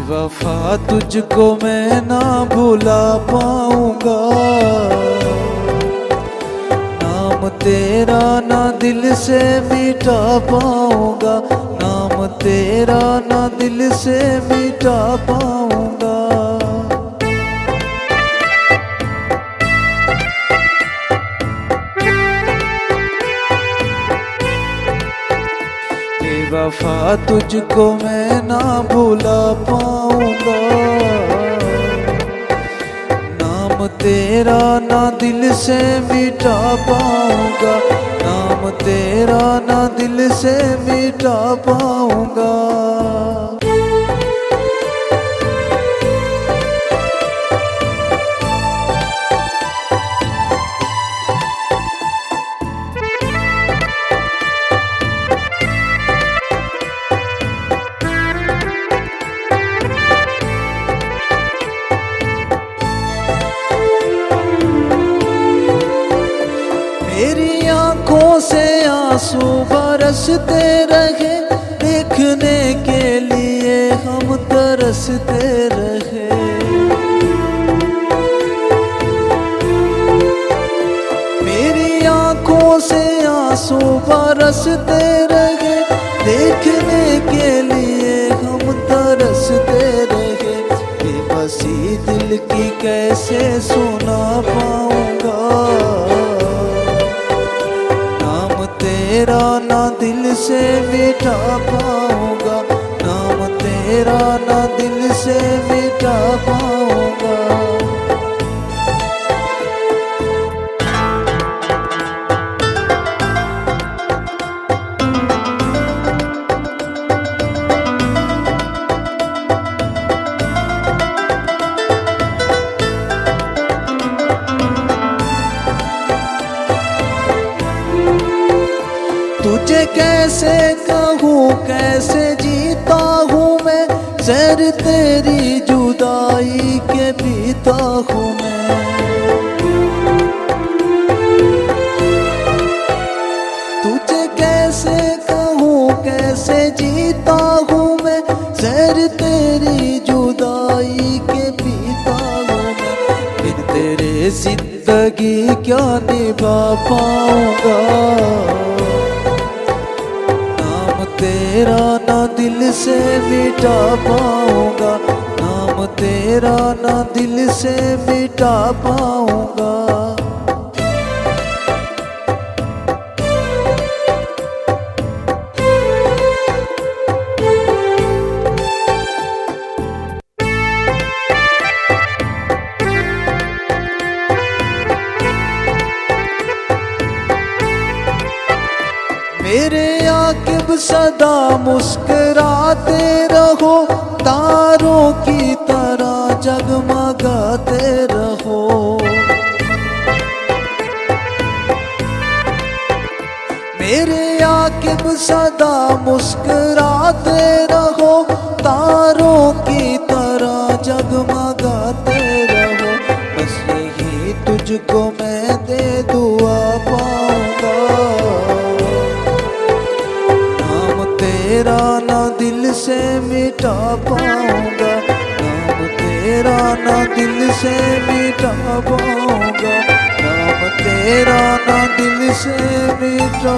बेवफा तुझको मैं ना भुला पाऊंगा, नाम तेरा ना दिल से मिटा पाऊंगा, नाम तेरा ना दिल से मिटा पाऊंगा। बेवफा तुझको मैं ना भुला पाऊंगा, नाम तेरा ना दिल से मिटा पाऊंगा, नाम तेरा ना दिल से मिटा पाऊंगा। मेरी आंखों से आंसू बरसते रहे, देखने के लिए हम तरसते रहे। मेरी आंखों से आंसू बरसते रहे, देखने के लिए हम तरसते रहे। बेबसी दिल की कैसे सुना पाऊंगा, तेरा ना दिल से मिटा पाऊंगा, नाम तेरा ना दिल से मिटा पाऊंगा। तुझे कैसे कहूँ कैसे जीता हूँ मैं, सर तेरी जुदाई के पीता हूँ मैं। तुझे कैसे कहूँ कैसे जीता हूँ मैं, सर तेरी जुदाई के पीता हूँ मैं। बिन तेरे जिंदगी क्या निभा पाऊंगा, तेरा ना दिल से मिटा पाऊंगा, नाम तेरा ना दिल से मिटा पाऊंगा। मेरे आकिब सदा मुस्कुराते रहो, तारों की तरह जगमगाते रहो। मेरे आकिब सदा मुस्कुराते रहो, तारों की तरह जगमगाते रहो। बस यही तुझको मैं दे दुआ पाऊंगा, तेरा ना दिल से मिटा पाऊंगा, नाम तेरा ना दिल से मिटा पाऊंगा, नाम तेरा ना दिल से मिटा